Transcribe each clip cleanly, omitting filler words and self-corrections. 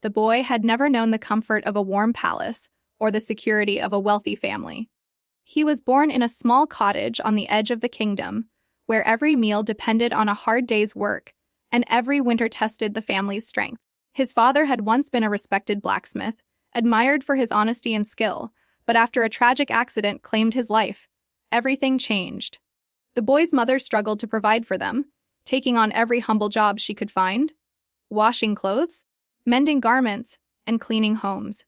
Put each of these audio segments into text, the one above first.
the boy had never known the comfort of a warm palace or the security of a wealthy family. He was born in a small cottage on the edge of the kingdom, where every meal depended on a hard day's work, and every winter tested the family's strength. His father had once been a respected blacksmith, admired for his honesty and skill, but after a tragic accident claimed his life, everything changed. The boy's mother struggled to provide for them, taking on every humble job she could find: washing clothes, mending garments, and cleaning homes.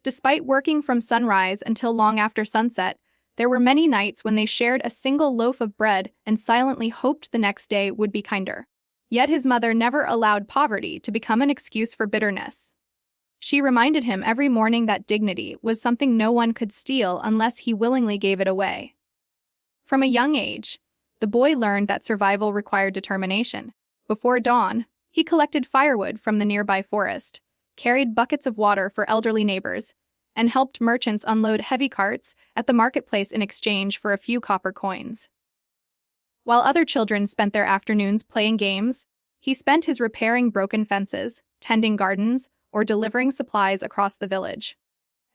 Despite working from sunrise until long after sunset, there were many nights when they shared a single loaf of bread and silently hoped the next day would be kinder. Yet his mother never allowed poverty to become an excuse for bitterness. She reminded him every morning that dignity was something no one could steal unless he willingly gave it away. From a young age, the boy learned that survival required determination. Before dawn, he collected firewood from the nearby forest, carried buckets of water for elderly neighbors, and helped merchants unload heavy carts at the marketplace in exchange for a few copper coins. While other children spent their afternoons playing games, he spent his repairing broken fences, tending gardens, or delivering supplies across the village.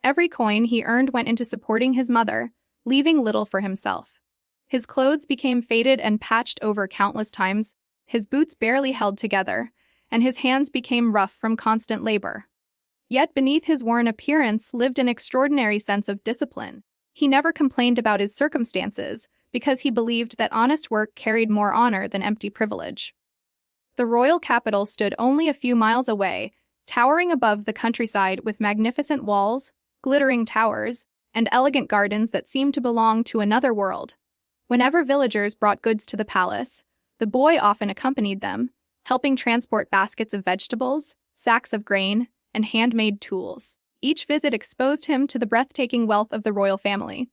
Every coin he earned went into supporting his mother, leaving little for himself. His clothes became faded and patched over countless times, his boots barely held together, and his hands became rough from constant labor. Yet beneath his worn appearance lived an extraordinary sense of discipline. He never complained about his circumstances, because he believed that honest work carried more honor than empty privilege. The royal capital stood only a few miles away, towering above the countryside with magnificent walls, glittering towers, and elegant gardens that seemed to belong to another world. Whenever villagers brought goods to the palace, the boy often accompanied them, helping transport baskets of vegetables, sacks of grain, and handmade tools. Each visit exposed him to the breathtaking wealth of the royal family.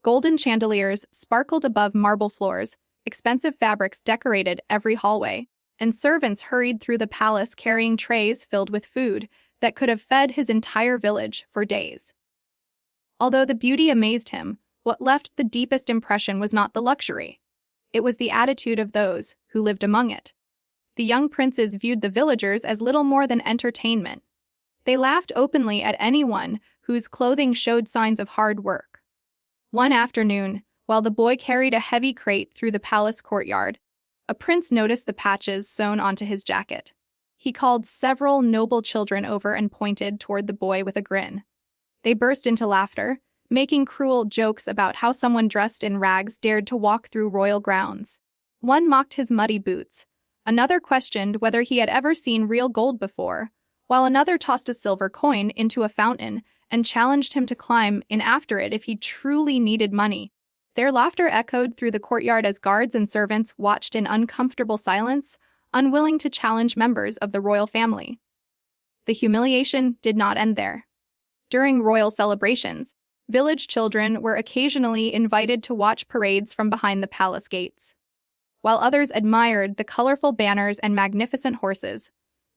Golden chandeliers sparkled above marble floors, expensive fabrics decorated every hallway, and servants hurried through the palace carrying trays filled with food that could have fed his entire village for days. Although the beauty amazed him, what left the deepest impression was not the luxury. It was the attitude of those who lived among it. The young princes viewed the villagers as little more than entertainment. They laughed openly at anyone whose clothing showed signs of hard work. One afternoon, while the boy carried a heavy crate through the palace courtyard, a prince noticed the patches sewn onto his jacket. He called several noble children over and pointed toward the boy with a grin. They burst into laughter, making cruel jokes about how someone dressed in rags dared to walk through royal grounds. One mocked his muddy boots, another questioned whether he had ever seen real gold before, while another tossed a silver coin into a fountain and challenged him to climb in after it if he truly needed money. Their laughter echoed through the courtyard as guards and servants watched in uncomfortable silence, unwilling to challenge members of the royal family. The humiliation did not end there. During royal celebrations, village children were occasionally invited to watch parades from behind the palace gates. While others admired the colorful banners and magnificent horses,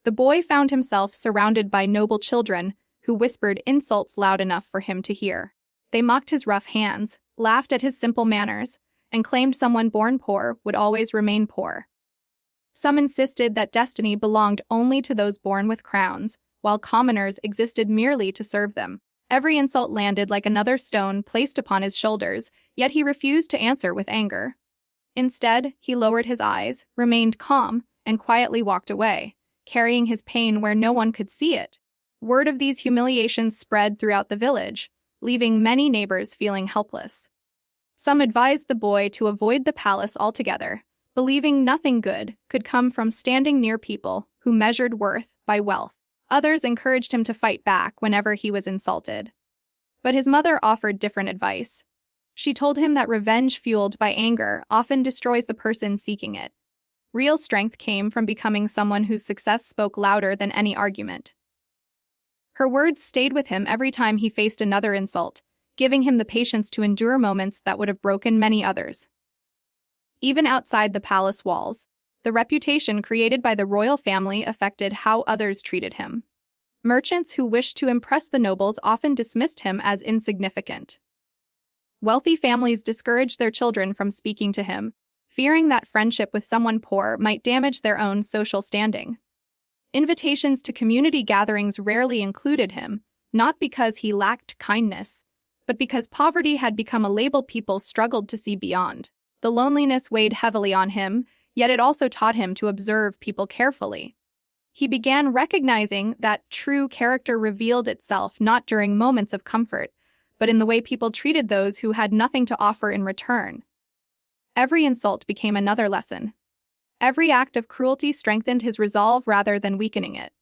the boy found himself surrounded by noble children who whispered insults loud enough for him to hear. They mocked his rough hands, laughed at his simple manners, and claimed someone born poor would always remain poor. Some insisted that destiny belonged only to those born with crowns, while commoners existed merely to serve them. Every insult landed like another stone placed upon his shoulders, yet he refused to answer with anger. Instead, he lowered his eyes, remained calm, and quietly walked away, carrying his pain where no one could see it. Word of these humiliations spread throughout the village, leaving many neighbors feeling helpless. Some advised the boy to avoid the palace altogether, believing nothing good could come from standing near people who measured worth by wealth. Others encouraged him to fight back whenever he was insulted. But his mother offered different advice. She told him that revenge fueled by anger often destroys the person seeking it. Real strength came from becoming someone whose success spoke louder than any argument. Her words stayed with him every time he faced another insult, giving him the patience to endure moments that would have broken many others. Even outside the palace walls, the reputation created by the royal family affected how others treated him. Merchants who wished to impress the nobles often dismissed him as insignificant. Wealthy families discouraged their children from speaking to him, fearing that friendship with someone poor might damage their own social standing. Invitations to community gatherings rarely included him, not because he lacked kindness, but because poverty had become a label people struggled to see beyond. The loneliness weighed heavily on him, yet it also taught him to observe people carefully. He began recognizing that true character revealed itself not during moments of comfort, but in the way people treated those who had nothing to offer in return. Every insult became another lesson. Every act of cruelty strengthened his resolve rather than weakening it.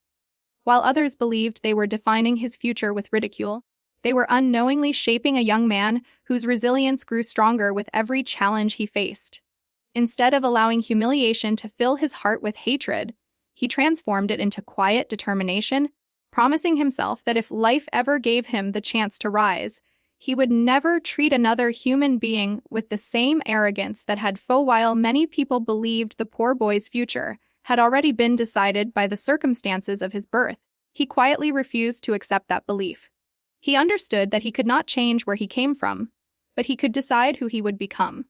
While others believed they were defining his future with ridicule, they were unknowingly shaping a young man whose resilience grew stronger with every challenge he faced. Instead of allowing humiliation to fill his heart with hatred, he transformed it into quiet determination, promising himself that if life ever gave him the chance to rise, he would never treat another human being with the same arrogance that had while many people believed the poor boy's future had already been decided by the circumstances of his birth. He quietly refused to accept that belief. He understood that he could not change where he came from, but he could decide who he would become.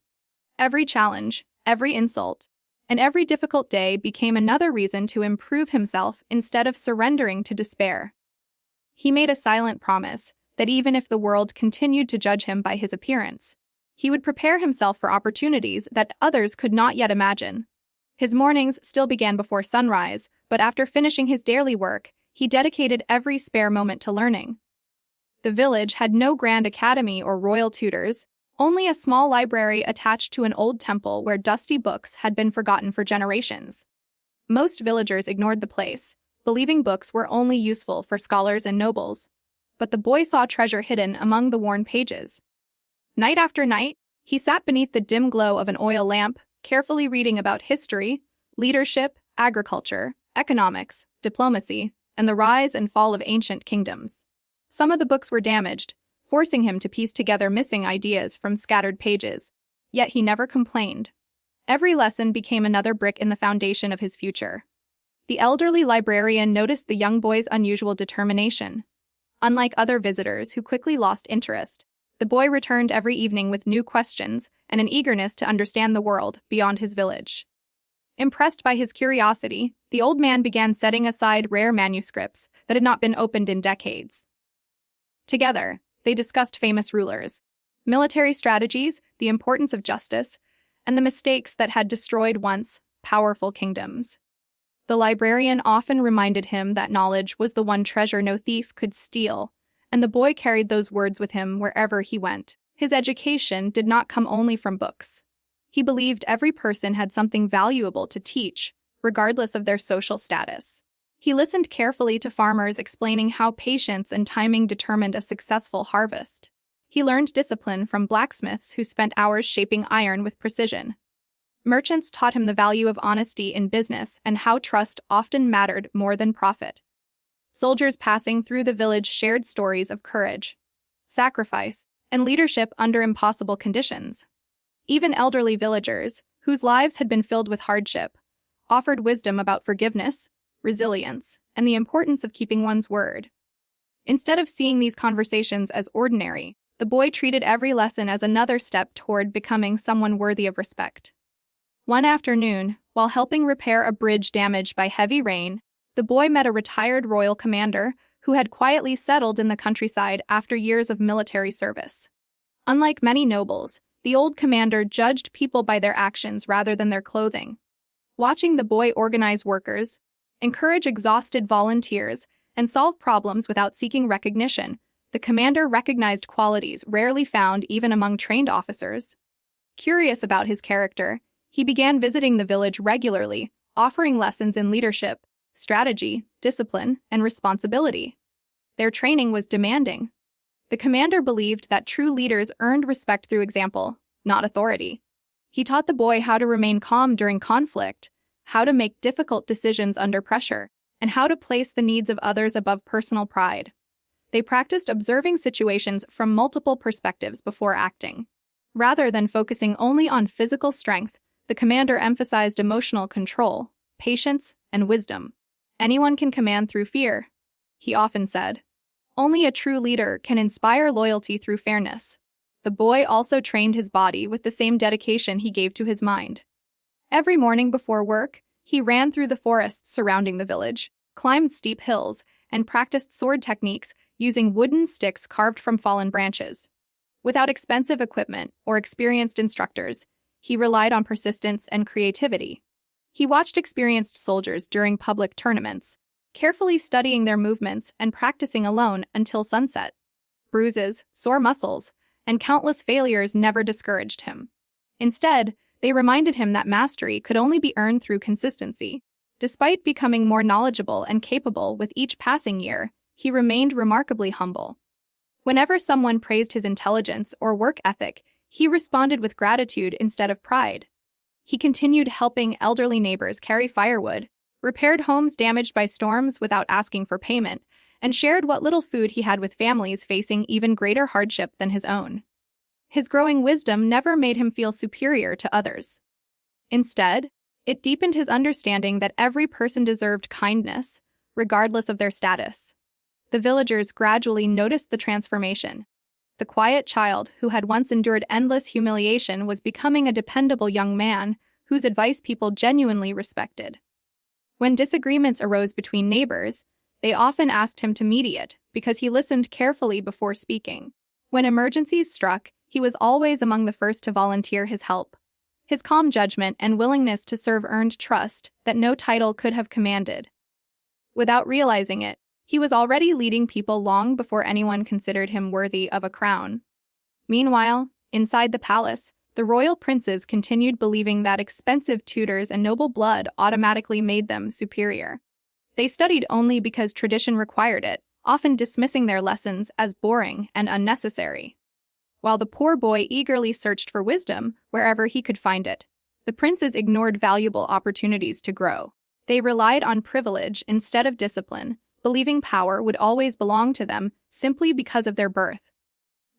Every challenge, every insult, and every difficult day became another reason to improve himself instead of surrendering to despair. He made a silent promise that even if the world continued to judge him by his appearance, he would prepare himself for opportunities that others could not yet imagine. His mornings still began before sunrise, but after finishing his daily work, he dedicated every spare moment to learning. The village had no grand academy or royal tutors, only a small library attached to an old temple where dusty books had been forgotten for generations. Most villagers ignored the place, believing books were only useful for scholars and nobles. But the boy saw treasure hidden among the worn pages. Night after night, he sat beneath the dim glow of an oil lamp, carefully reading about history, leadership, agriculture, economics, diplomacy, and the rise and fall of ancient kingdoms. Some of the books were damaged, forcing him to piece together missing ideas from scattered pages. Yet he never complained. Every lesson became another brick in the foundation of his future. The elderly librarian noticed the young boy's unusual determination. Unlike other visitors who quickly lost interest, the boy returned every evening with new questions and an eagerness to understand the world beyond his village. Impressed by his curiosity, the old man began setting aside rare manuscripts that had not been opened in decades. Together, they discussed famous rulers, military strategies, the importance of justice, and the mistakes that had destroyed once powerful kingdoms. The librarian often reminded him that knowledge was the one treasure no thief could steal, and the boy carried those words with him wherever he went. His education did not come only from books. He believed every person had something valuable to teach, regardless of their social status. He listened carefully to farmers explaining how patience and timing determined a successful harvest. He learned discipline from blacksmiths who spent hours shaping iron with precision. Merchants taught him the value of honesty in business and how trust often mattered more than profit. Soldiers passing through the village shared stories of courage, sacrifice, and leadership under impossible conditions. Even elderly villagers, whose lives had been filled with hardship, offered wisdom about forgiveness, resilience, and the importance of keeping one's word. Instead of seeing these conversations as ordinary, the boy treated every lesson as another step toward becoming someone worthy of respect. One afternoon, while helping repair a bridge damaged by heavy rain, the boy met a retired royal commander who had quietly settled in the countryside after years of military service. Unlike many nobles, the old commander judged people by their actions rather than their clothing. Watching the boy organize workers, encourage exhausted volunteers, and solve problems without seeking recognition, the commander recognized qualities rarely found even among trained officers. Curious about his character, he began visiting the village regularly, offering lessons in leadership, strategy, discipline, and responsibility. Their training was demanding. The commander believed that true leaders earned respect through example, not authority. He taught the boy how to remain calm during conflict, how to make difficult decisions under pressure, and how to place the needs of others above personal pride. They practiced observing situations from multiple perspectives before acting. Rather than focusing only on physical strength, the commander emphasized emotional control, patience, and wisdom. Anyone can command through fear, he often said. Only a true leader can inspire loyalty through fairness. The boy also trained his body with the same dedication he gave to his mind. Every morning before work, he ran through the forests surrounding the village, climbed steep hills, and practiced sword techniques using wooden sticks carved from fallen branches. Without expensive equipment or experienced instructors, he relied on persistence and creativity. He watched experienced soldiers during public tournaments, carefully studying their movements and practicing alone until sunset. Bruises, sore muscles, and countless failures never discouraged him. Instead, they reminded him that mastery could only be earned through consistency. Despite becoming more knowledgeable and capable with each passing year, he remained remarkably humble. Whenever someone praised his intelligence or work ethic, he responded with gratitude instead of pride. He continued helping elderly neighbors carry firewood, repaired homes damaged by storms without asking for payment, and shared what little food he had with families facing even greater hardship than his own. His growing wisdom never made him feel superior to others. Instead, it deepened his understanding that every person deserved kindness, regardless of their status. The villagers gradually noticed the transformation. The quiet child who had once endured endless humiliation was becoming a dependable young man whose advice people genuinely respected. When disagreements arose between neighbors, they often asked him to mediate because he listened carefully before speaking. When emergencies struck, he was always among the first to volunteer his help. His calm judgment and willingness to serve earned trust that no title could have commanded. Without realizing it, he was already leading people long before anyone considered him worthy of a crown. Meanwhile, inside the palace, the royal princes continued believing that expensive tutors and noble blood automatically made them superior. They studied only because tradition required it, often dismissing their lessons as boring and unnecessary. While the poor boy eagerly searched for wisdom wherever he could find it, the princes ignored valuable opportunities to grow. They relied on privilege instead of discipline, believing power would always belong to them simply because of their birth.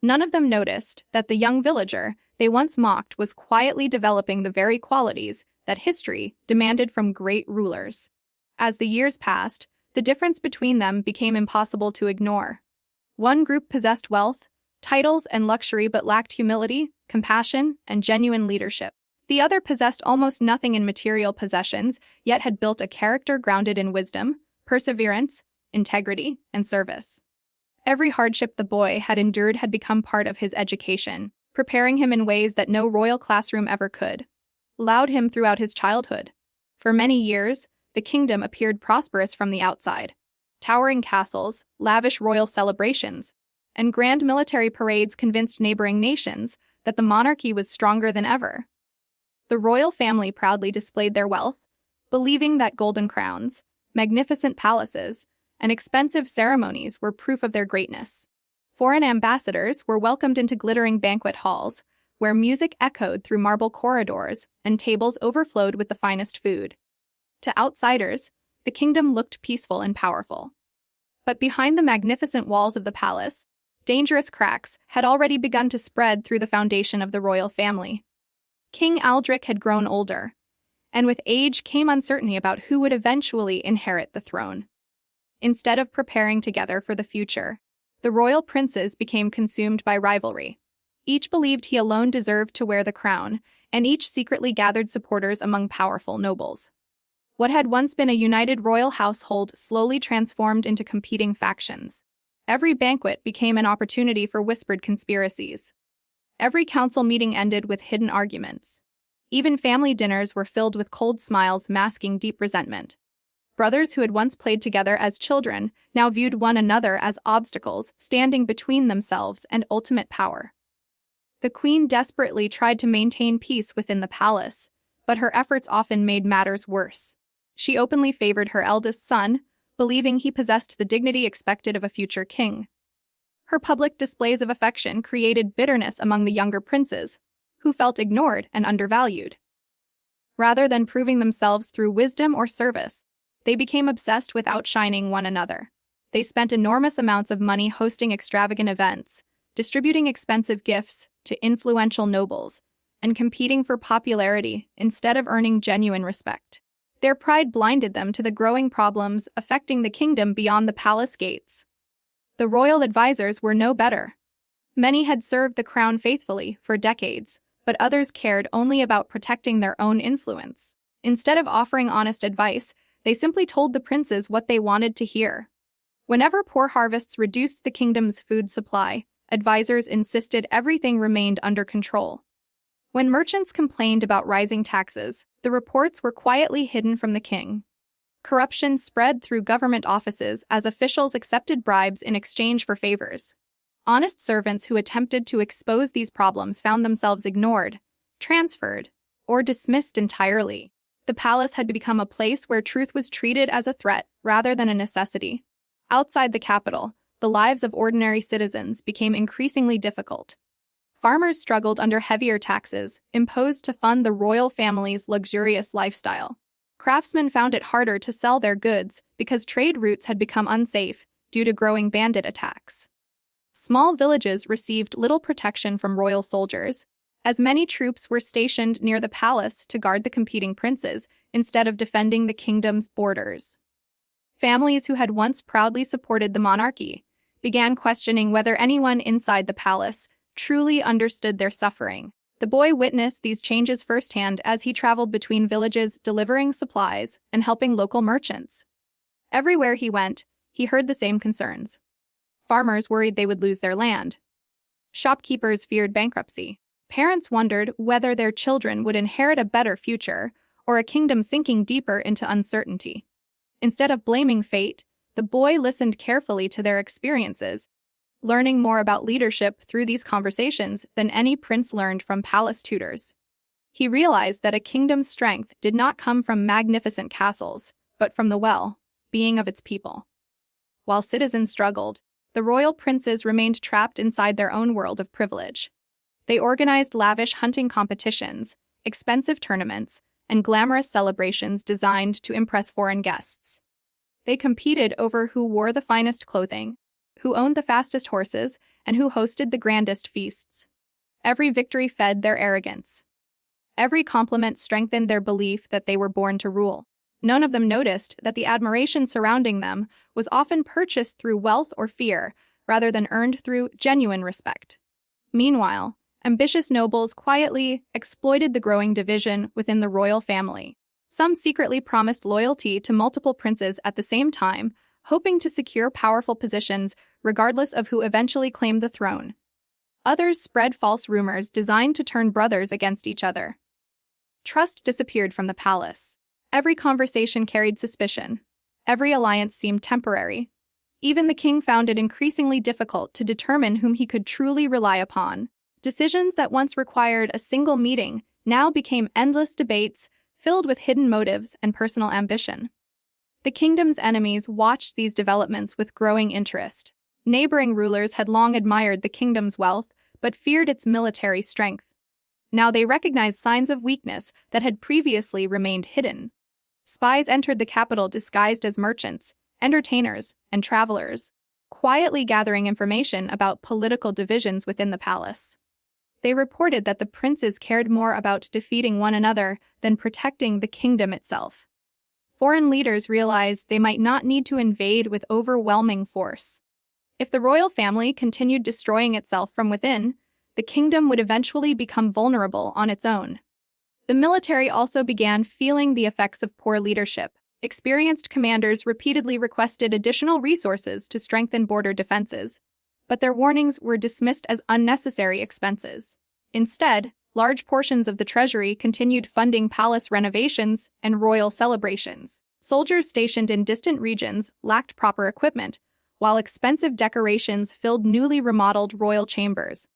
None of them noticed that the young villager they once mocked was quietly developing the very qualities that history demanded from great rulers. As the years passed, the difference between them became impossible to ignore. One group possessed wealth, titles, and luxury but lacked humility, compassion, and genuine leadership. The other possessed almost nothing in material possessions, yet had built a character grounded in wisdom, perseverance, integrity, and service. Every hardship the boy had endured had become part of his education, preparing him in ways that no royal classroom ever could. Allowed him throughout his childhood. For many years, the kingdom appeared prosperous from the outside. Towering castles, lavish royal celebrations, and grand military parades convinced neighboring nations that the monarchy was stronger than ever. The royal family proudly displayed their wealth, believing that golden crowns, magnificent palaces, and expensive ceremonies were proof of their greatness. Foreign ambassadors were welcomed into glittering banquet halls, where music echoed through marble corridors and tables overflowed with the finest food. To outsiders, the kingdom looked peaceful and powerful. But behind the magnificent walls of the palace, dangerous cracks had already begun to spread through the foundation of the royal family. King Aldrich had grown older, and with age came uncertainty about who would eventually inherit the throne. Instead of preparing together for the future, the royal princes became consumed by rivalry. Each believed he alone deserved to wear the crown, and each secretly gathered supporters among powerful nobles. What had once been a united royal household slowly transformed into competing factions. Every banquet became an opportunity for whispered conspiracies. Every council meeting ended with hidden arguments. Even family dinners were filled with cold smiles masking deep resentment. Brothers who had once played together as children now viewed one another as obstacles standing between themselves and ultimate power. The queen desperately tried to maintain peace within the palace, but her efforts often made matters worse. She openly favored her eldest son, believing he possessed the dignity expected of a future king. Her public displays of affection created bitterness among the younger princes, who felt ignored and undervalued. Rather than proving themselves through wisdom or service, they became obsessed with outshining one another. They spent enormous amounts of money hosting extravagant events, distributing expensive gifts to influential nobles, and competing for popularity instead of earning genuine respect. Their pride blinded them to the growing problems affecting the kingdom beyond the palace gates. The royal advisors were no better. Many had served the crown faithfully for decades, but others cared only about protecting their own influence. Instead of offering honest advice, They simply told the princes what they wanted to hear. Whenever poor harvests reduced the kingdom's food supply, advisors insisted everything remained under control. When merchants complained about rising taxes, the reports were quietly hidden from the king. Corruption spread through government offices as officials accepted bribes in exchange for favors. Honest servants who attempted to expose these problems found themselves ignored, transferred, or dismissed entirely. The palace had become a place where truth was treated as a threat rather than a necessity. Outside the capital, the lives of ordinary citizens became increasingly difficult. Farmers struggled under heavier taxes imposed to fund the royal family's luxurious lifestyle. Craftsmen found it harder to sell their goods because trade routes had become unsafe due to growing bandit attacks. Small villages received little protection from royal soldiers, as many troops were stationed near the palace to guard the competing princes instead of defending the kingdom's borders. Families who had once proudly supported the monarchy began questioning whether anyone inside the palace truly understood their suffering. The boy witnessed these changes firsthand as he traveled between villages delivering supplies and helping local merchants. Everywhere he went, he heard the same concerns. Farmers worried they would lose their land. Shopkeepers feared bankruptcy. Parents wondered whether their children would inherit a better future or a kingdom sinking deeper into uncertainty. Instead of blaming fate, the boy listened carefully to their experiences, learning more about leadership through these conversations than any prince learned from palace tutors. He realized that a kingdom's strength did not come from magnificent castles, but from the well-being of its people. While citizens struggled, the royal princes remained trapped inside their own world of privilege. They organized lavish hunting competitions, expensive tournaments, and glamorous celebrations designed to impress foreign guests. They competed over who wore the finest clothing, who owned the fastest horses, and who hosted the grandest feasts. Every victory fed their arrogance. Every compliment strengthened their belief that they were born to rule. None of them noticed that the admiration surrounding them was often purchased through wealth or fear, rather than earned through genuine respect. Meanwhile, ambitious nobles quietly exploited the growing division within the royal family. Some secretly promised loyalty to multiple princes at the same time, hoping to secure powerful positions regardless of who eventually claimed the throne. Others spread false rumors designed to turn brothers against each other. Trust disappeared from the palace. Every conversation carried suspicion. Every alliance seemed temporary. Even the king found it increasingly difficult to determine whom he could truly rely upon. Decisions that once required a single meeting now became endless debates filled with hidden motives and personal ambition. The kingdom's enemies watched these developments with growing interest. Neighboring rulers had long admired the kingdom's wealth, but feared its military strength. Now they recognized signs of weakness that had previously remained hidden. Spies entered the capital disguised as merchants, entertainers, and travelers, quietly gathering information about political divisions within the palace. They reported that the princes cared more about defeating one another than protecting the kingdom itself. Foreign leaders realized they might not need to invade with overwhelming force. If the royal family continued destroying itself from within, the kingdom would eventually become vulnerable on its own. The military also began feeling the effects of poor leadership. Experienced commanders repeatedly requested additional resources to strengthen border defenses, but their warnings were dismissed as unnecessary expenses. Instead, large portions of the treasury continued funding palace renovations and royal celebrations. Soldiers stationed in distant regions lacked proper equipment, while expensive decorations filled newly remodeled royal chambers.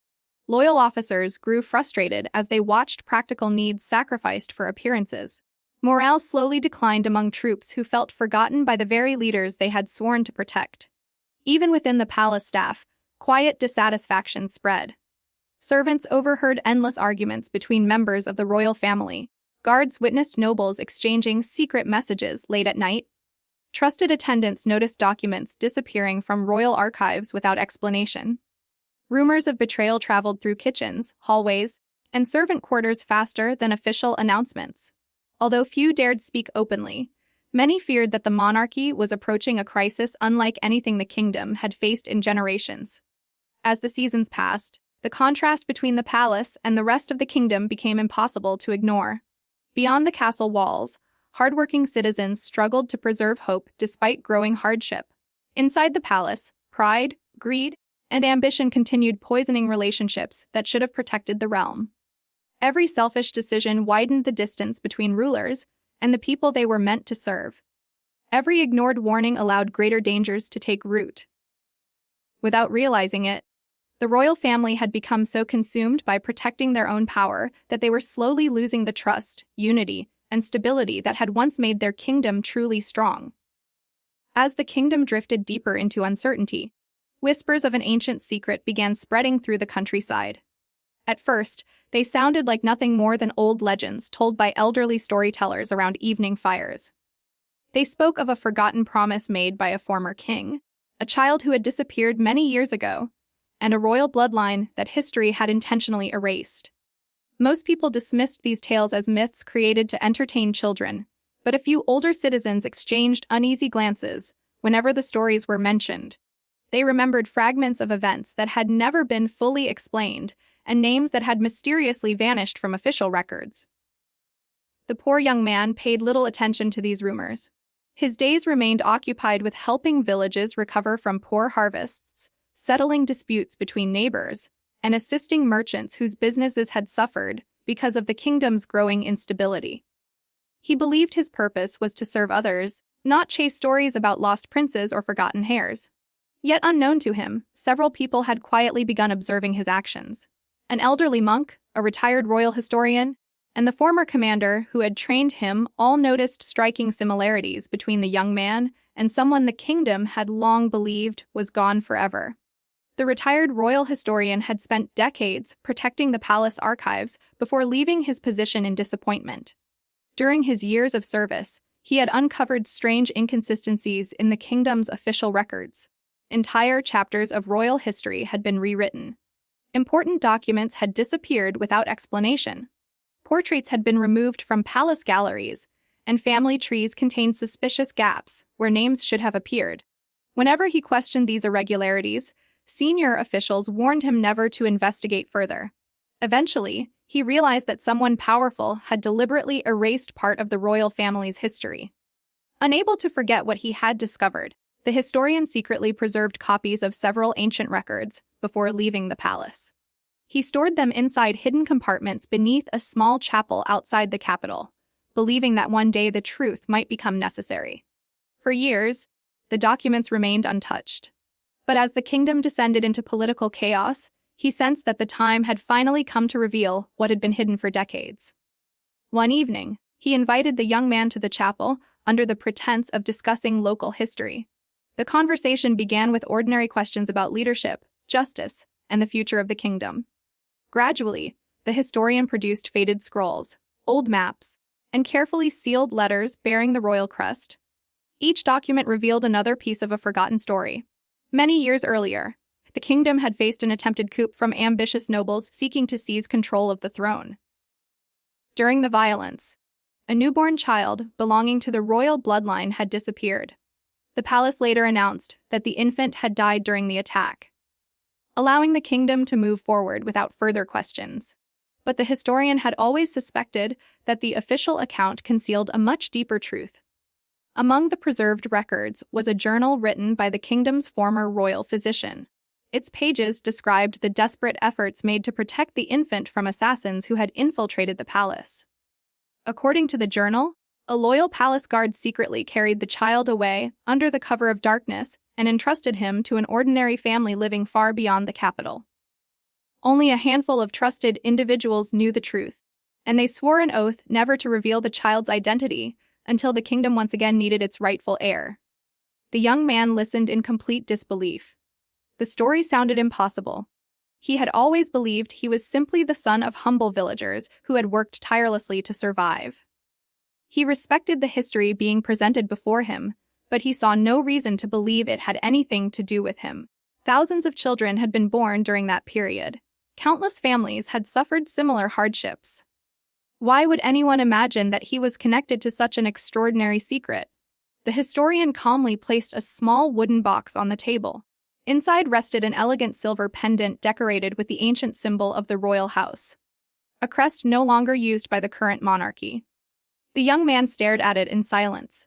Loyal officers grew frustrated as they watched practical needs sacrificed for appearances. Morale slowly declined among troops who felt forgotten by the very leaders they had sworn to protect. Even within the palace staff, quiet dissatisfaction spread. Servants overheard endless arguments between members of the royal family. Guards witnessed nobles exchanging secret messages late at night. Trusted attendants noticed documents disappearing from royal archives without explanation. Rumors of betrayal traveled through kitchens, hallways, and servant quarters faster than official announcements. Although few dared speak openly, many feared that the monarchy was approaching a crisis unlike anything the kingdom had faced in generations. As the seasons passed, the contrast between the palace and the rest of the kingdom became impossible to ignore. Beyond the castle walls, hardworking citizens struggled to preserve hope despite growing hardship. Inside the palace, pride, greed, and ambition continued poisoning relationships that should have protected the realm. Every selfish decision widened the distance between rulers and the people they were meant to serve. Every ignored warning allowed greater dangers to take root. Without realizing it, the royal family had become so consumed by protecting their own power that they were slowly losing the trust, unity, and stability that had once made their kingdom truly strong. As the kingdom drifted deeper into uncertainty, whispers of an ancient secret began spreading through the countryside. At first, they sounded like nothing more than old legends told by elderly storytellers around evening fires. They spoke of a forgotten promise made by a former king, a child who had disappeared many years ago, and a royal bloodline that history had intentionally erased. Most people dismissed these tales as myths created to entertain children, but a few older citizens exchanged uneasy glances whenever the stories were mentioned. They remembered fragments of events that had never been fully explained and names that had mysteriously vanished from official records. The poor young man paid little attention to these rumors. His days remained occupied with helping villages recover from poor harvests, settling disputes between neighbors, and assisting merchants whose businesses had suffered because of the kingdom's growing instability. He believed his purpose was to serve others, not chase stories about lost princes or forgotten heirs. Yet unknown to him, several people had quietly begun observing his actions. An elderly monk, a retired royal historian, and the former commander who had trained him all noticed striking similarities between the young man and someone the kingdom had long believed was gone forever. The retired royal historian had spent decades protecting the palace archives before leaving his position in disappointment. During his years of service, he had uncovered strange inconsistencies in the kingdom's official records. Entire chapters of royal history had been rewritten. Important documents had disappeared without explanation. Portraits had been removed from palace galleries, and family trees contained suspicious gaps where names should have appeared. Whenever he questioned these irregularities, senior officials warned him never to investigate further. Eventually, he realized that someone powerful had deliberately erased part of the royal family's history. Unable to forget what he had discovered, the historian secretly preserved copies of several ancient records before leaving the palace. He stored them inside hidden compartments beneath a small chapel outside the capital, believing that one day the truth might become necessary. For years, the documents remained untouched. But as the kingdom descended into political chaos, he sensed that the time had finally come to reveal what had been hidden for decades. One evening, he invited the young man to the chapel under the pretense of discussing local history. The conversation began with ordinary questions about leadership, justice, and the future of the kingdom. Gradually, the historian produced faded scrolls, old maps, and carefully sealed letters bearing the royal crest. Each document revealed another piece of a forgotten story. Many years earlier, the kingdom had faced an attempted coup from ambitious nobles seeking to seize control of the throne. During the violence, a newborn child belonging to the royal bloodline had disappeared. The palace later announced that the infant had died during the attack, allowing the kingdom to move forward without further questions. But the historian had always suspected that the official account concealed a much deeper truth. Among the preserved records was a journal written by the kingdom's former royal physician. Its pages described the desperate efforts made to protect the infant from assassins who had infiltrated the palace. According to the journal, a loyal palace guard secretly carried the child away under the cover of darkness and entrusted him to an ordinary family living far beyond the capital. Only a handful of trusted individuals knew the truth, and they swore an oath never to reveal the child's identity until the kingdom once again needed its rightful heir. The young man listened in complete disbelief. The story sounded impossible. He had always believed he was simply the son of humble villagers who had worked tirelessly to survive. He respected the history being presented before him, but he saw no reason to believe it had anything to do with him. Thousands of children had been born during that period. Countless families had suffered similar hardships. Why would anyone imagine that he was connected to such an extraordinary secret? The historian calmly placed a small wooden box on the table. Inside rested an elegant silver pendant decorated with the ancient symbol of the royal house, a crest no longer used by the current monarchy. The young man stared at it in silence.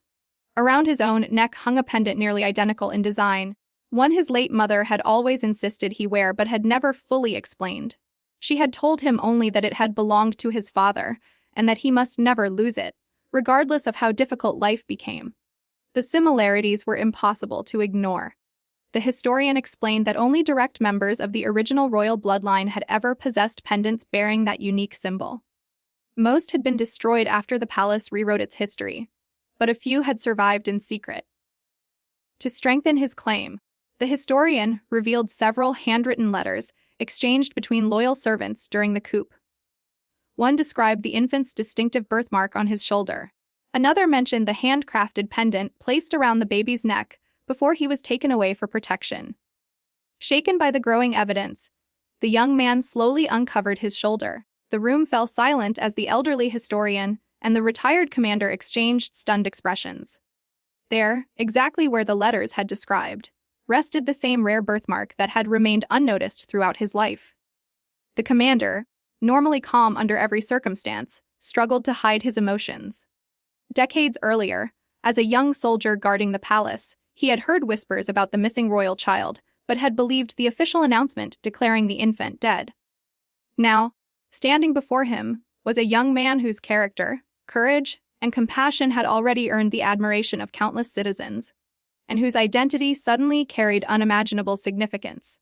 Around his own neck hung a pendant nearly identical in design, one his late mother had always insisted he wear but had never fully explained. She had told him only that it had belonged to his father, and that he must never lose it, regardless of how difficult life became. The similarities were impossible to ignore. The historian explained that only direct members of the original royal bloodline had ever possessed pendants bearing that unique symbol. Most had been destroyed after the palace rewrote its history, but a few had survived in secret. To strengthen his claim, the historian revealed several handwritten letters exchanged between loyal servants during the coup. One described the infant's distinctive birthmark on his shoulder. Another mentioned the handcrafted pendant placed around the baby's neck before he was taken away for protection. Shaken by the growing evidence, the young man slowly uncovered his shoulder. The room fell silent as the elderly historian and the retired commander exchanged stunned expressions. There, exactly where the letters had described, rested the same rare birthmark that had remained unnoticed throughout his life. The commander, normally calm under every circumstance, struggled to hide his emotions. Decades earlier, as a young soldier guarding the palace, he had heard whispers about the missing royal child, but had believed the official announcement declaring the infant dead. Now, standing before him was a young man whose character, courage, and compassion had already earned the admiration of countless citizens, and whose identity suddenly carried unimaginable significance.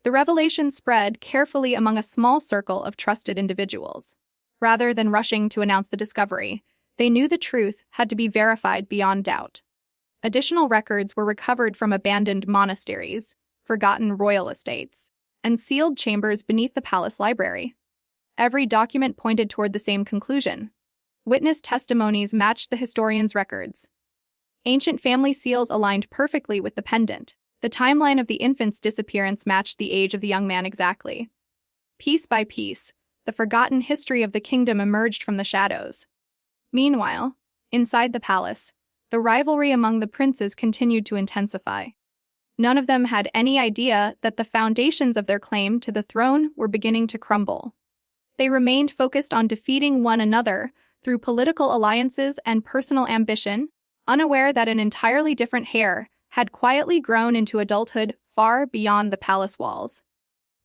The revelation spread carefully among a small circle of trusted individuals. Rather than rushing to announce the discovery, they knew the truth had to be verified beyond doubt. Additional records were recovered from abandoned monasteries, forgotten royal estates, and sealed chambers beneath the palace library. Every document pointed toward the same conclusion. Witness testimonies matched the historian's records. Ancient family seals aligned perfectly with the pendant. The timeline of the infant's disappearance matched the age of the young man exactly. Piece by piece, the forgotten history of the kingdom emerged from the shadows. Meanwhile, inside the palace, the rivalry among the princes continued to intensify. None of them had any idea that the foundations of their claim to the throne were beginning to crumble. They remained focused on defeating one another through political alliances and personal ambition, unaware that an entirely different heir had quietly grown into adulthood far beyond the palace walls.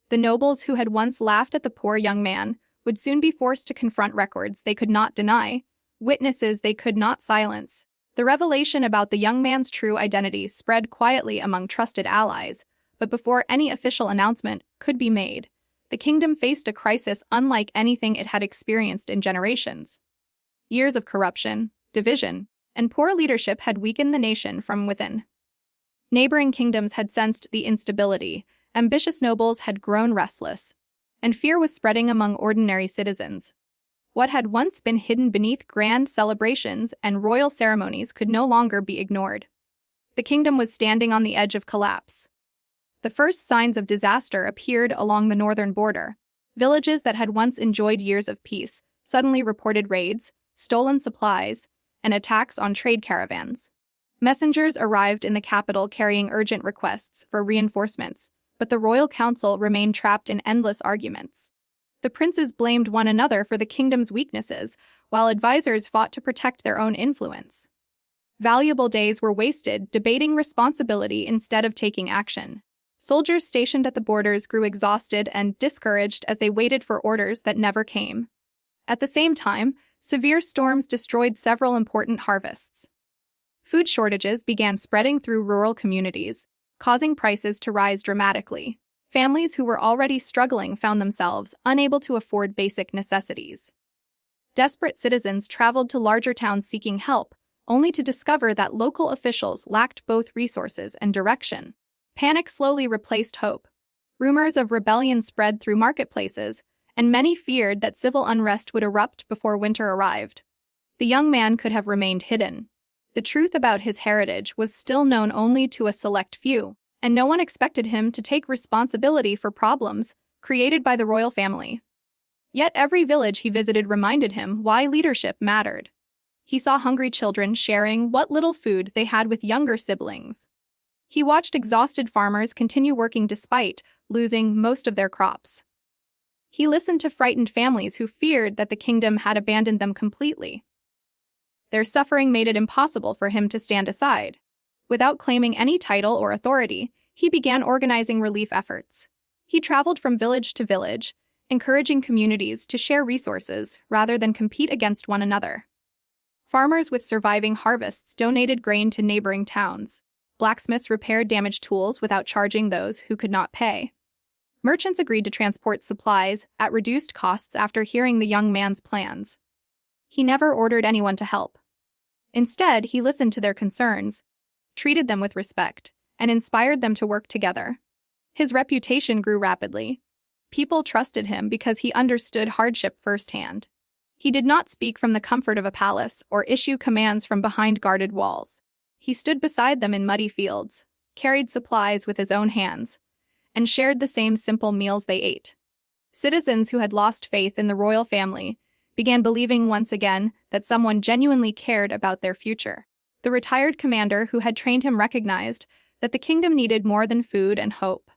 The nobles who had once laughed at the poor young man would soon be forced to confront records they could not deny, witnesses they could not silence. The revelation about the young man's true identity spread quietly among trusted allies, but before any official announcement could be made, the kingdom faced a crisis unlike anything it had experienced in generations. Years of corruption, division, and poor leadership had weakened the nation from within. Neighboring kingdoms had sensed the instability, ambitious nobles had grown restless, and fear was spreading among ordinary citizens. What had once been hidden beneath grand celebrations and royal ceremonies could no longer be ignored. The kingdom was standing on the edge of collapse. The first signs of disaster appeared along the northern border. Villages that had once enjoyed years of peace suddenly reported raids, stolen supplies, and attacks on trade caravans. Messengers arrived in the capital carrying urgent requests for reinforcements, but the royal council remained trapped in endless arguments. The princes blamed one another for the kingdom's weaknesses, while advisors fought to protect their own influence. Valuable days were wasted debating responsibility instead of taking action. Soldiers stationed at the borders grew exhausted and discouraged as they waited for orders that never came. At the same time, severe storms destroyed several important harvests. Food shortages began spreading through rural communities, causing prices to rise dramatically. Families who were already struggling found themselves unable to afford basic necessities. Desperate citizens traveled to larger towns seeking help, only to discover that local officials lacked both resources and direction. Panic slowly replaced hope. Rumors of rebellion spread through marketplaces, and many feared that civil unrest would erupt before winter arrived. The young man could have remained hidden. The truth about his heritage was still known only to a select few, and no one expected him to take responsibility for problems created by the royal family. Yet every village he visited reminded him why leadership mattered. He saw hungry children sharing what little food they had with younger siblings. He watched exhausted farmers continue working despite losing most of their crops. He listened to frightened families who feared that the kingdom had abandoned them completely. Their suffering made it impossible for him to stand aside. Without claiming any title or authority, he began organizing relief efforts. He traveled from village to village, encouraging communities to share resources rather than compete against one another. Farmers with surviving harvests donated grain to neighboring towns. Blacksmiths repaired damaged tools without charging those who could not pay. Merchants agreed to transport supplies at reduced costs after hearing the young man's plans. He never ordered anyone to help. Instead, he listened to their concerns, treated them with respect, and inspired them to work together. His reputation grew rapidly. People trusted him because he understood hardship firsthand. He did not speak from the comfort of a palace or issue commands from behind guarded walls. He stood beside them in muddy fields, carried supplies with his own hands, and shared the same simple meals they ate. Citizens who had lost faith in the royal family began believing once again that someone genuinely cared about their future. The retired commander who had trained him recognized that the kingdom needed more than food and hope.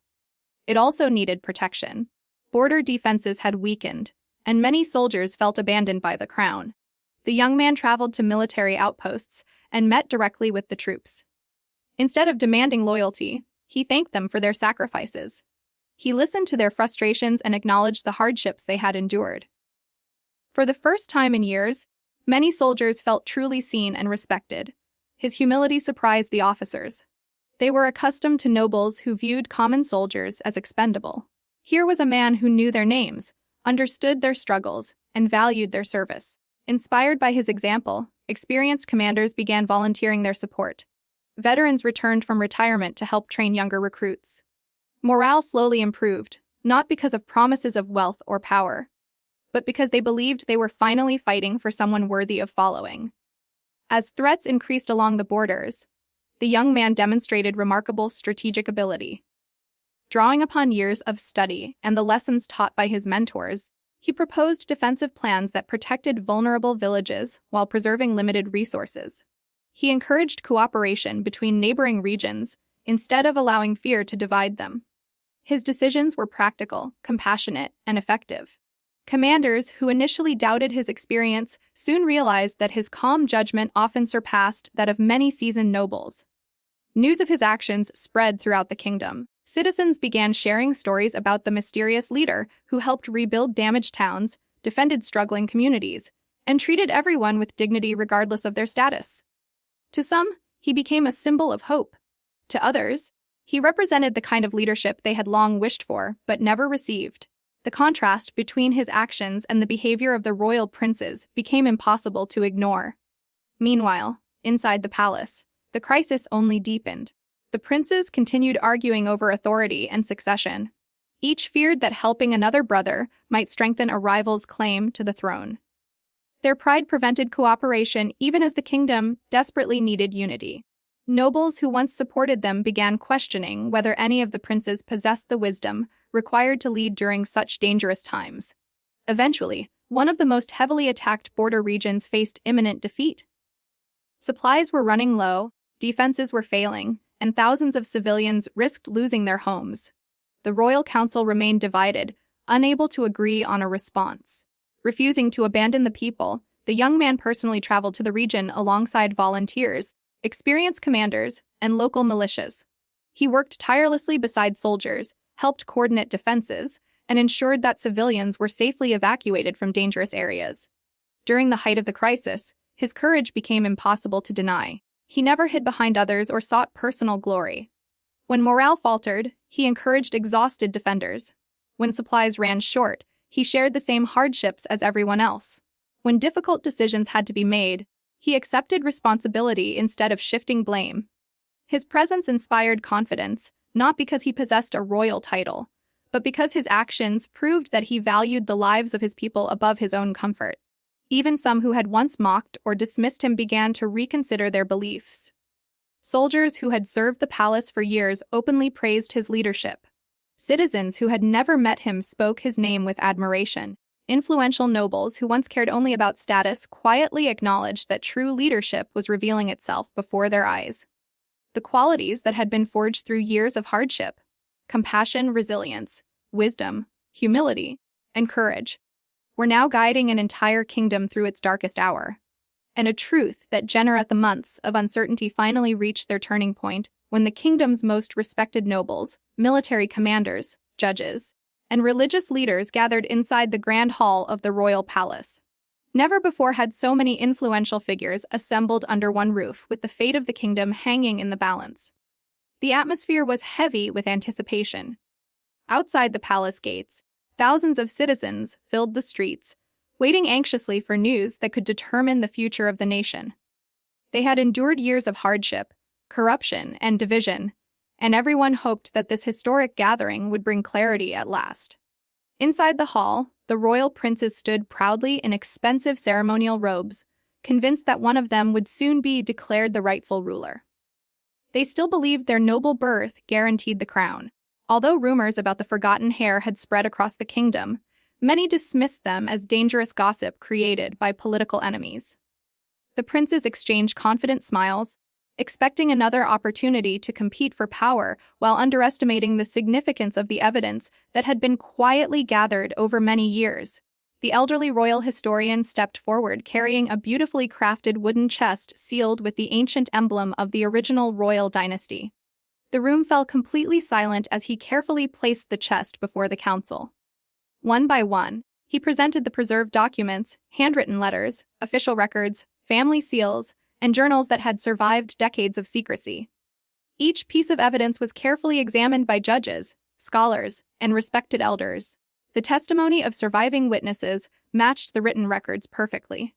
It also needed protection. Border defenses had weakened, and many soldiers felt abandoned by the crown. The young man traveled to military outposts and met directly with the troops. Instead of demanding loyalty, he thanked them for their sacrifices. He listened to their frustrations and acknowledged the hardships they had endured. For the first time in years, many soldiers felt truly seen and respected. His humility surprised the officers. They were accustomed to nobles who viewed common soldiers as expendable. Here was a man who knew their names, understood their struggles, and valued their service. Inspired by his example, experienced commanders began volunteering their support. Veterans returned from retirement to help train younger recruits. Morale slowly improved, not because of promises of wealth or power, but because they believed they were finally fighting for someone worthy of following. As threats increased along the borders, the young man demonstrated remarkable strategic ability. Drawing upon years of study and the lessons taught by his mentors, he proposed defensive plans that protected vulnerable villages while preserving limited resources. He encouraged cooperation between neighboring regions instead of allowing fear to divide them. His decisions were practical, compassionate, and effective. Commanders who initially doubted his experience soon realized that his calm judgment often surpassed that of many seasoned nobles. News of his actions spread throughout the kingdom. Citizens began sharing stories about the mysterious leader who helped rebuild damaged towns, defended struggling communities, and treated everyone with dignity regardless of their status. To some, he became a symbol of hope. To others, he represented the kind of leadership they had long wished for but never received. The contrast between his actions and the behavior of the royal princes became impossible to ignore. Meanwhile, inside the palace, the crisis only deepened. The princes continued arguing over authority and succession. Each feared that helping another brother might strengthen a rival's claim to the throne. Their pride prevented cooperation even as the kingdom desperately needed unity. Nobles who once supported them began questioning whether any of the princes possessed the wisdom required to lead during such dangerous times. Eventually, one of the most heavily attacked border regions faced imminent defeat. Supplies were running low, defenses were failing, and thousands of civilians risked losing their homes. The royal council remained divided, unable to agree on a response. Refusing to abandon the people, the young man personally traveled to the region alongside volunteers, experienced commanders, and local militias. He worked tirelessly beside soldiers, helped coordinate defenses, and ensured that civilians were safely evacuated from dangerous areas. During the height of the crisis, his courage became impossible to deny. He never hid behind others or sought personal glory. When morale faltered, he encouraged exhausted defenders. When supplies ran short, he shared the same hardships as everyone else. When difficult decisions had to be made, he accepted responsibility instead of shifting blame. His presence inspired confidence, not because he possessed a royal title, but because his actions proved that he valued the lives of his people above his own comfort. Even some who had once mocked or dismissed him began to reconsider their beliefs. Soldiers who had served the palace for years openly praised his leadership. Citizens who had never met him spoke his name with admiration. Influential nobles who once cared only about status quietly acknowledged that true leadership was revealing itself before their eyes. The qualities that had been forged through years of hardship — compassion, resilience, wisdom, humility, and courage — were now guiding an entire kingdom through its darkest hour. and a truth that generate the months of uncertainty finally reached their turning point when the kingdom's most respected nobles, military commanders, judges, and religious leaders gathered inside the grand hall of the royal palace. Never before had so many influential figures assembled under one roof, with the fate of the kingdom hanging in the balance. The atmosphere was heavy with anticipation. Outside the palace gates, thousands of citizens filled the streets, waiting anxiously for news that could determine the future of the nation. They had endured years of hardship, corruption, and division, and everyone hoped that this historic gathering would bring clarity at last. Inside the hall, the royal princes stood proudly in expensive ceremonial robes, convinced that one of them would soon be declared the rightful ruler. They still believed their noble birth guaranteed the crown. Although rumors about the forgotten heir had spread across the kingdom, many dismissed them as dangerous gossip created by political enemies. The princes exchanged confident smiles, expecting another opportunity to compete for power while underestimating the significance of the evidence that had been quietly gathered over many years. The elderly royal historian stepped forward carrying a beautifully crafted wooden chest sealed with the ancient emblem of the original royal dynasty. The room fell completely silent as he carefully placed the chest before the council. One by one, he presented the preserved documents, handwritten letters, official records, family seals, and journals that had survived decades of secrecy. Each piece of evidence was carefully examined by judges, scholars, and respected elders. The testimony of surviving witnesses matched the written records perfectly.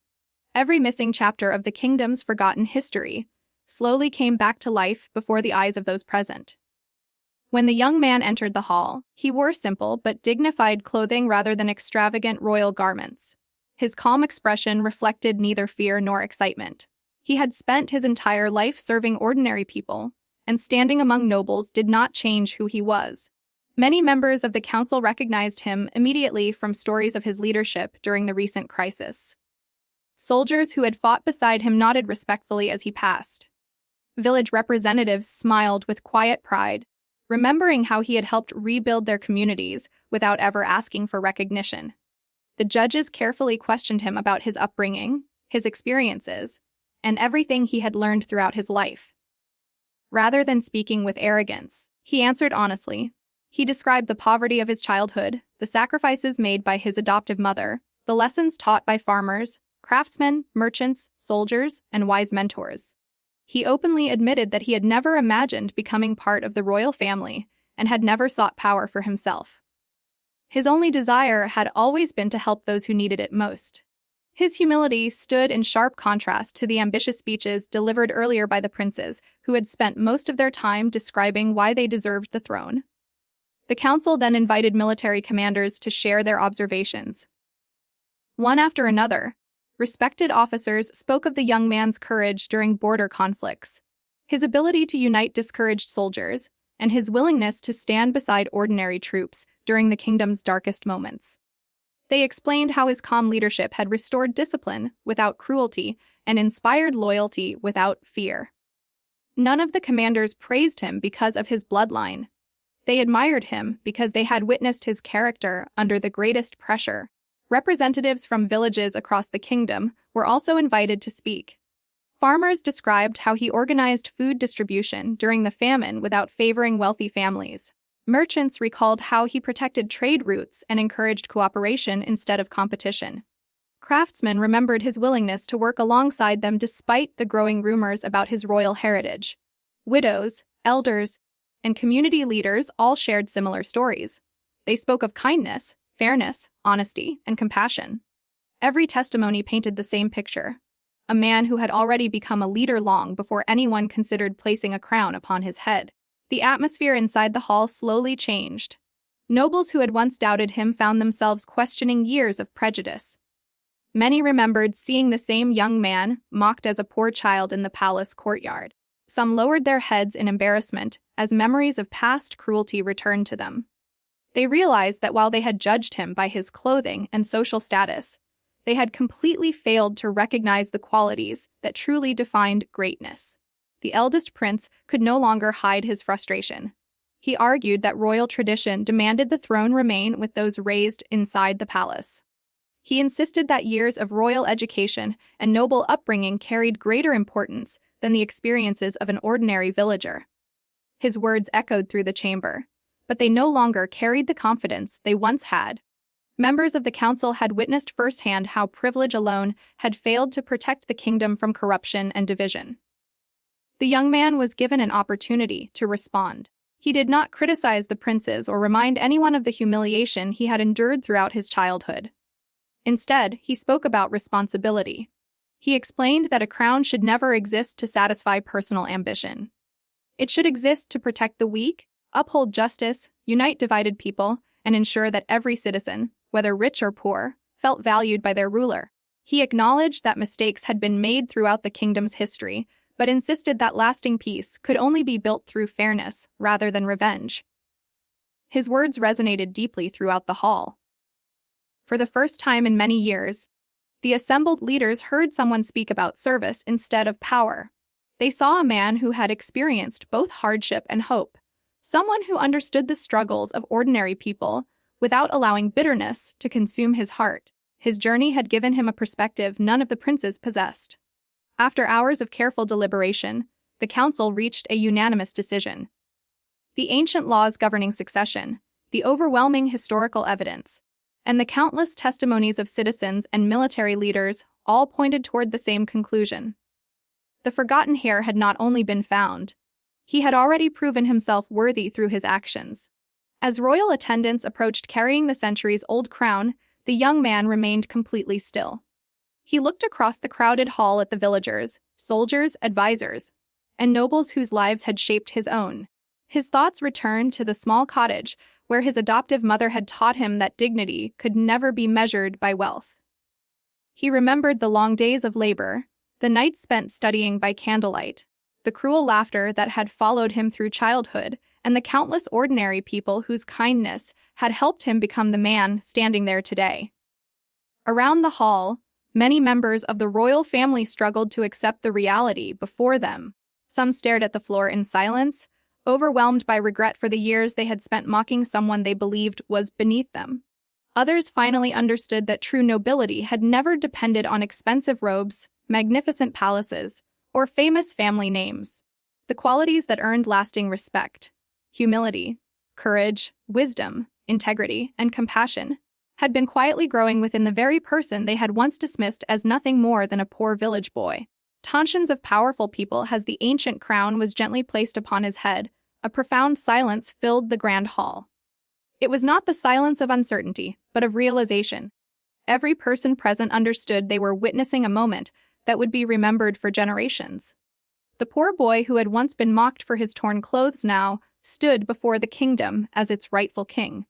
Every missing chapter of the kingdom's forgotten history slowly came back to life before the eyes of those present. When the young man entered the hall, he wore simple but dignified clothing rather than extravagant royal garments. His calm expression reflected neither fear nor excitement. He had spent his entire life serving ordinary people, and standing among nobles did not change who he was. Many members of the council recognized him immediately from stories of his leadership during the recent crisis. Soldiers who had fought beside him nodded respectfully as he passed. Village representatives smiled with quiet pride, remembering how he had helped rebuild their communities without ever asking for recognition. The judges carefully questioned him about his upbringing, his experiences, and everything he had learned throughout his life. Rather than speaking with arrogance, he answered honestly. He described the poverty of his childhood, the sacrifices made by his adoptive mother, the lessons taught by farmers, craftsmen, merchants, soldiers, and wise mentors. He openly admitted that he had never imagined becoming part of the royal family and had never sought power for himself. His only desire had always been to help those who needed it most. His humility stood in sharp contrast to the ambitious speeches delivered earlier by the princes, who had spent most of their time describing why they deserved the throne. The council then invited military commanders to share their observations. One after another, respected officers spoke of the young man's courage during border conflicts, his ability to unite discouraged soldiers, and his willingness to stand beside ordinary troops during the kingdom's darkest moments. They explained how his calm leadership had restored discipline without cruelty and inspired loyalty without fear. None of the commanders praised him because of his bloodline. They admired him because they had witnessed his character under the greatest pressure. Representatives from villages across the kingdom were also invited to speak. Farmers described how he organized food distribution during the famine without favoring wealthy families. Merchants recalled how he protected trade routes and encouraged cooperation instead of competition. Craftsmen remembered his willingness to work alongside them despite the growing rumors about his royal heritage. Widows, elders, and community leaders all shared similar stories. They spoke of kindness, fairness, honesty, and compassion. Every testimony painted the same picture: a man who had already become a leader long before anyone considered placing a crown upon his head. The atmosphere inside the hall slowly changed. Nobles who had once doubted him found themselves questioning years of prejudice. Many remembered seeing the same young man mocked as a poor child in the palace courtyard. Some lowered their heads in embarrassment as memories of past cruelty returned to them. They realized that while they had judged him by his clothing and social status, they had completely failed to recognize the qualities that truly defined greatness. The eldest prince could no longer hide his frustration. He argued that royal tradition demanded the throne remain with those raised inside the palace. He insisted that years of royal education and noble upbringing carried greater importance than the experiences of an ordinary villager. His words echoed through the chamber, but they no longer carried the confidence they once had. Members of the council had witnessed firsthand how privilege alone had failed to protect the kingdom from corruption and division. The young man was given an opportunity to respond. He did not criticize the princes or remind anyone of the humiliation he had endured throughout his childhood. Instead, he spoke about responsibility. He explained that a crown should never exist to satisfy personal ambition. It should exist to protect the weak, uphold justice, unite divided people, and ensure that every citizen, whether rich or poor, felt valued by their ruler. He acknowledged that mistakes had been made throughout the kingdom's history, but insisted that lasting peace could only be built through fairness rather than revenge. His words resonated deeply throughout the hall. For the first time in many years, the assembled leaders heard someone speak about service instead of power. They saw a man who had experienced both hardship and hope, someone who understood the struggles of ordinary people without allowing bitterness to consume his heart. His journey had given him a perspective none of the princes possessed. After hours of careful deliberation, the council reached a unanimous decision. The ancient laws governing succession, the overwhelming historical evidence, and the countless testimonies of citizens and military leaders all pointed toward the same conclusion. The forgotten heir had not only been found, he had already proven himself worthy through his actions. As royal attendants approached carrying the centuries-old crown, the young man remained completely still. He looked across the crowded hall at the villagers, soldiers, advisors, and nobles whose lives had shaped his own. His thoughts returned to the small cottage where his adoptive mother had taught him that dignity could never be measured by wealth. He remembered the long days of labor, the nights spent studying by candlelight, the cruel laughter that had followed him through childhood, and the countless ordinary people whose kindness had helped him become the man standing there today. Around the hall, many members of the royal family struggled to accept the reality before them. Some stared at the floor in silence, overwhelmed by regret for the years they had spent mocking someone they believed was beneath them. Others finally understood that true nobility had never depended on expensive robes, magnificent palaces, or famous family names. The qualities that earned lasting respect, humility, courage, wisdom, integrity, and compassion, had been quietly growing within the very person they had once dismissed as nothing more than a poor village boy. Tantions of powerful people as the ancient crown was gently placed upon his head, a profound silence filled the grand hall. It was not the silence of uncertainty, but of realization. Every person present understood they were witnessing a moment that would be remembered for generations. The poor boy who had once been mocked for his torn clothes now stood before the kingdom as its rightful king.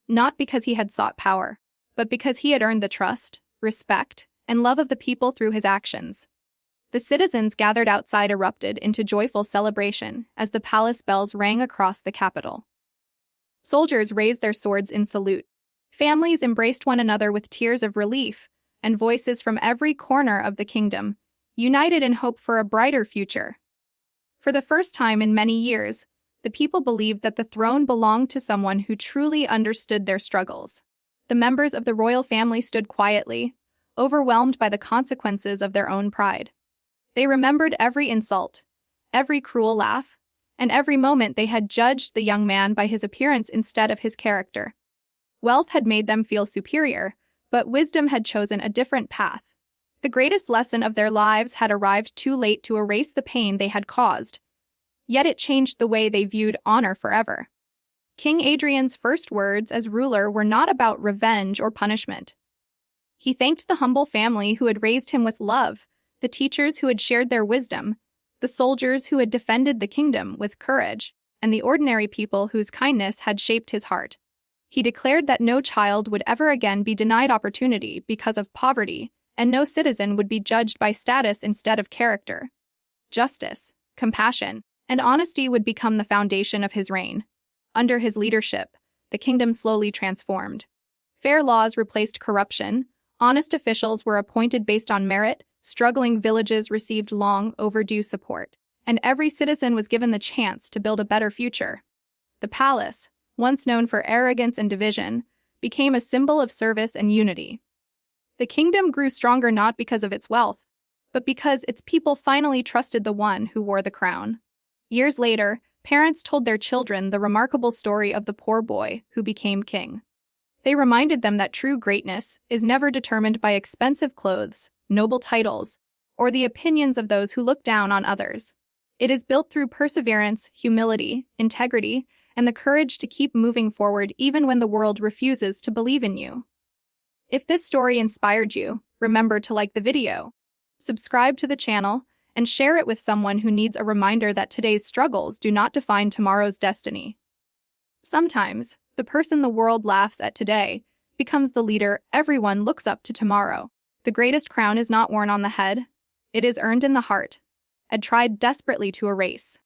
Not because he had sought power, but because he had earned the trust, respect, and love of the people through his actions. The citizens gathered outside erupted into joyful celebration as the palace bells rang across the capital. Soldiers raised their swords in salute. Families embraced one another with tears of relief, and voices from every corner of the kingdom united in hope for a brighter future. For the first time in many years, the people believed that the throne belonged to someone who truly understood their struggles. The members of the royal family stood quietly, overwhelmed by the consequences of their own pride. They remembered every insult, every cruel laugh, and every moment they had judged the young man by his appearance instead of his character. Wealth had made them feel superior, but wisdom had chosen a different path. The greatest lesson of their lives had arrived too late to erase the pain they had caused, yet it changed the way they viewed honor forever. King Adrian's first words as ruler were not about revenge or punishment. He thanked the humble family who had raised him with love, the teachers who had shared their wisdom, the soldiers who had defended the kingdom with courage, and the ordinary people whose kindness had shaped his heart. He declared that no child would ever again be denied opportunity because of poverty, and no citizen would be judged by status instead of character. Justice, compassion, and honesty would become the foundation of his reign. Under his leadership, the kingdom slowly transformed. Fair laws replaced corruption, honest officials were appointed based on merit, struggling villages received long overdue support, and every citizen was given the chance to build a better future. The palace, once known for arrogance and division, became a symbol of service and unity. The kingdom grew stronger not because of its wealth, but because its people finally trusted the one who wore the crown. Years later, parents told their children the remarkable story of the poor boy who became king. They reminded them that true greatness is never determined by expensive clothes, noble titles, or the opinions of those who look down on others. It is built through perseverance, humility, integrity, and the courage to keep moving forward even when the world refuses to believe in you. If this story inspired you, remember to like the video, subscribe to the channel, and share it with someone who needs a reminder that today's struggles do not define tomorrow's destiny. Sometimes, the person the world laughs at today becomes the leader everyone looks up to tomorrow. The greatest crown is not worn on the head, it is earned in the heart, and tried desperately to erase.